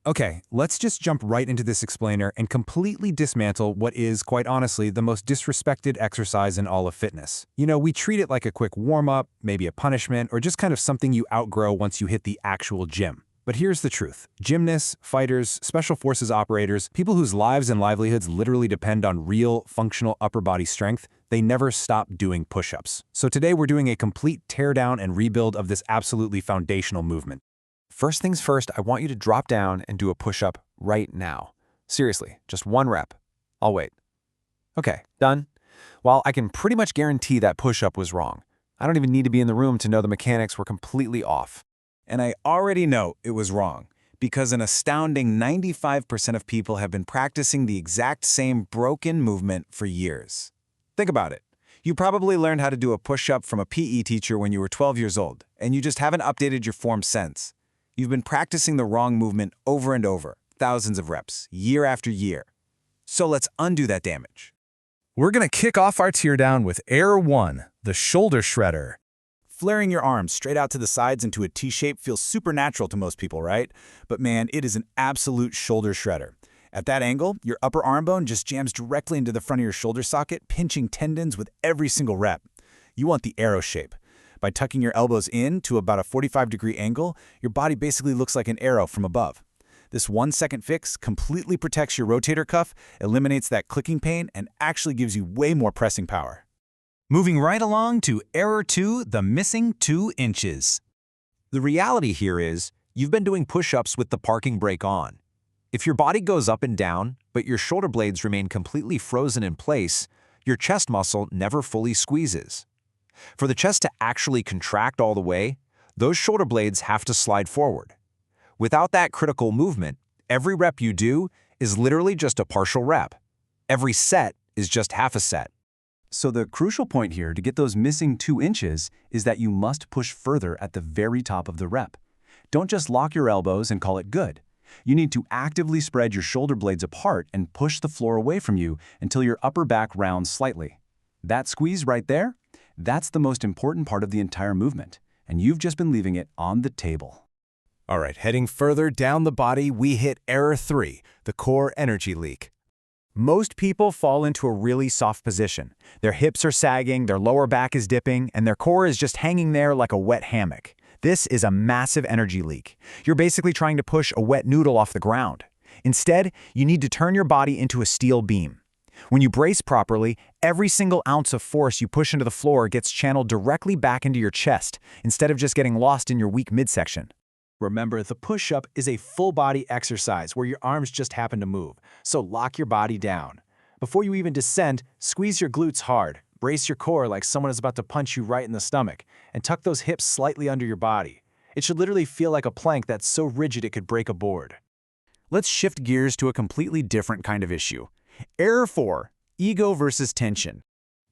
Okay, let's just jump right into this explainer and completely dismantle what is, quite honestly, the most disrespected exercise in all of fitness. We treat it like a quick warm-up, maybe a punishment, or just kind of something you outgrow once you hit the actual gym. But here's the truth. Gymnasts, fighters, special forces operators, people whose lives and livelihoods literally depend on real, functional upper body strength, they never stop doing push-ups. So today we're doing a complete teardown and rebuild of this absolutely foundational movement. First things first, I want you to drop down and do a push-up right now. Seriously, just 1 rep. I'll wait. Okay, done. Well, I can pretty much guarantee that push-up was wrong. I don't even need to be in the room to know the mechanics were completely off. And I already know it was wrong, because an astounding 95% of people have been practicing the exact same broken movement for years. Think about it. You probably learned how to do a push-up from a PE teacher when you were 12 years old, and you just haven't updated your form since. You've been practicing the wrong movement over and over, thousands of reps, year after year. So let's undo that damage. We're going to kick off our teardown with Error 1, the shoulder shredder. Flaring your arms straight out to the sides into a T-shape feels supernatural to most people, right? But man, it is an absolute shoulder shredder. At that angle, your upper arm bone just jams directly into the front of your shoulder socket, pinching tendons with every single rep. You want the arrow shape. By tucking your elbows in to about a 45-degree angle, your body basically looks like an arrow from above. This 1-second fix completely protects your rotator cuff, eliminates that clicking pain, and actually gives you way more pressing power. Moving right along to Error 2, the missing 2 inches. The reality here is, you've been doing push-ups with the parking brake on. If your body goes up and down, but your shoulder blades remain completely frozen in place, your chest muscle never fully squeezes. For the chest to actually contract all the way, those shoulder blades have to slide forward. Without that critical movement, every rep you do is literally just a partial rep. Every set is just half a set. So the crucial point here to get those missing 2 inches is that you must push further at the very top of the rep. Don't just lock your elbows and call it good. You need to actively spread your shoulder blades apart and push the floor away from you until your upper back rounds slightly. That squeeze right there, that's the most important part of the entire movement, and you've just been leaving it on the table. All right, heading further down the body, we hit Error 3, the core energy leak. Most people fall into a really soft position. Their hips are sagging, their lower back is dipping, and their core is just hanging there like a wet hammock. This is a massive energy leak. You're basically trying to push a wet noodle off the ground. Instead, you need to turn your body into a steel beam. When you brace properly, every single ounce of force you push into the floor gets channeled directly back into your chest, instead of just getting lost in your weak midsection. Remember, the push-up is a full-body exercise where your arms just happen to move, so lock your body down. Before you even descend, squeeze your glutes hard, brace your core like someone is about to punch you right in the stomach, and tuck those hips slightly under your body. It should literally feel like a plank that's so rigid it could break a board. Let's shift gears to a completely different kind of issue. Error 4, ego versus tension.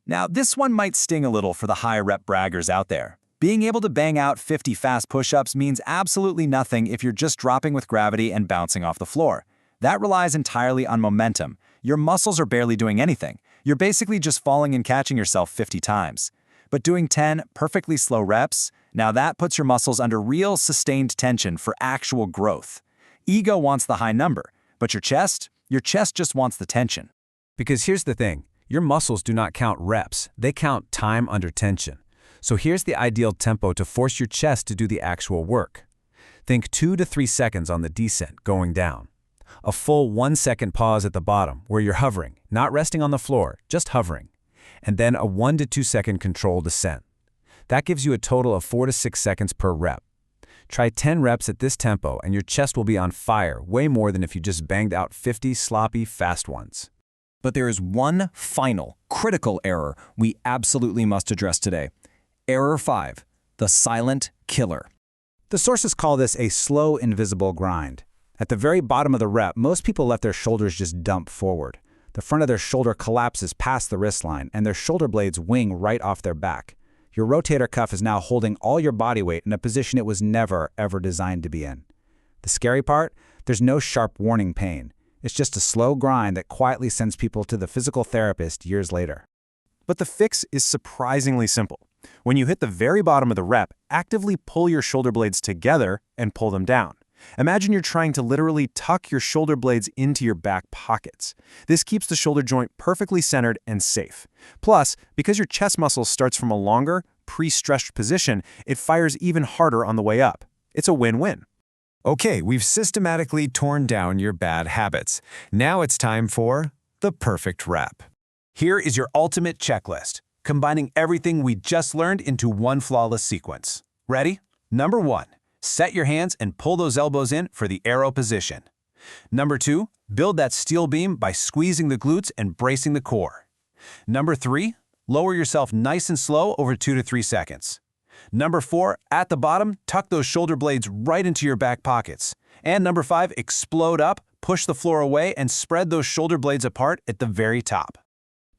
Now, this one might sting a little for the high-rep braggers out there. Being able to bang out 50 fast push-ups means absolutely nothing if you're just dropping with gravity and bouncing off the floor. That relies entirely on momentum. Your muscles are barely doing anything. You're basically just falling and catching yourself 50 times. But doing 10 perfectly slow reps, now that puts your muscles under real sustained tension for actual growth. Ego wants the high number, but your chest just wants the tension. Because here's the thing, your muscles do not count reps, they count time under tension. So here's the ideal tempo to force your chest to do the actual work. Think 2 to 3 seconds on the descent going down. A full 1-second pause at the bottom where you're hovering, not resting on the floor, just hovering. And then a 1 to 2 second controlled descent. That gives you a total of 4 to 6 seconds per rep. Try 10 reps at this tempo and your chest will be on fire way more than if you just banged out 50 sloppy, fast ones. But there is one final, critical error we absolutely must address today. Error 5, the silent killer. The sources call this a slow, invisible grind. At the very bottom of the rep, most people let their shoulders just dump forward. The front of their shoulder collapses past the wrist line, and their shoulder blades wing right off their back. Your rotator cuff is now holding all your body weight in a position it was never, ever designed to be in. The scary part? There's no sharp warning pain. It's just a slow grind that quietly sends people to the physical therapist years later. But the fix is surprisingly simple. When you hit the very bottom of the rep, actively pull your shoulder blades together and pull them down. Imagine you're trying to literally tuck your shoulder blades into your back pockets. This keeps the shoulder joint perfectly centered and safe. Plus, because your chest muscle starts from a longer, pre-stretched position, it fires even harder on the way up. It's a win-win. Okay, we've systematically torn down your bad habits. Now it's time for the perfect rep. Here is your ultimate checklist, combining everything we just learned into one flawless sequence. Ready? Number 1. Set your hands and pull those elbows in for the arrow position. Number 2. Build that steel beam by squeezing the glutes and bracing the core. Number 3. Lower yourself nice and slow over 2 to 3 seconds. Number 4. At the bottom, tuck those shoulder blades right into your back pockets. And number 5. Explode up, push the floor away, and spread those shoulder blades apart at the very top.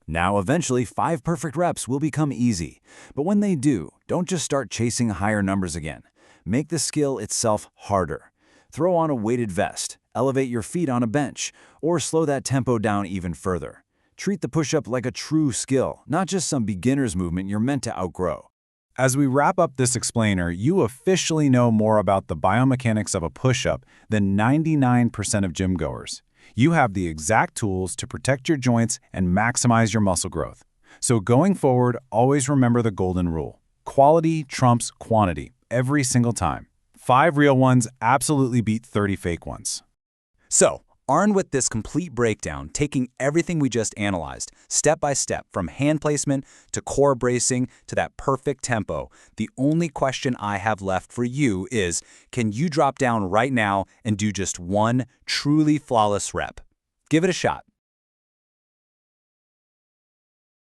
Now, eventually, 5 perfect reps will become easy. But when they do, don't just start chasing higher numbers again. Make the skill itself harder. Throw on a weighted vest, elevate your feet on a bench, or slow that tempo down even further. Treat the push-up like a true skill, not just some beginner's movement you're meant to outgrow. As we wrap up this explainer, you officially know more about the biomechanics of a push-up than 99% of gym goers. You have the exact tools to protect your joints and maximize your muscle growth. So going forward, always remember the golden rule. Quality trumps quantity every single time. 5 real ones absolutely beat 30 fake ones. So, armed with this complete breakdown, taking everything we just analyzed, step by step, from hand placement to core bracing to that perfect tempo, the only question I have left for you is, can you drop down right now and do just one truly flawless rep? Give it a shot.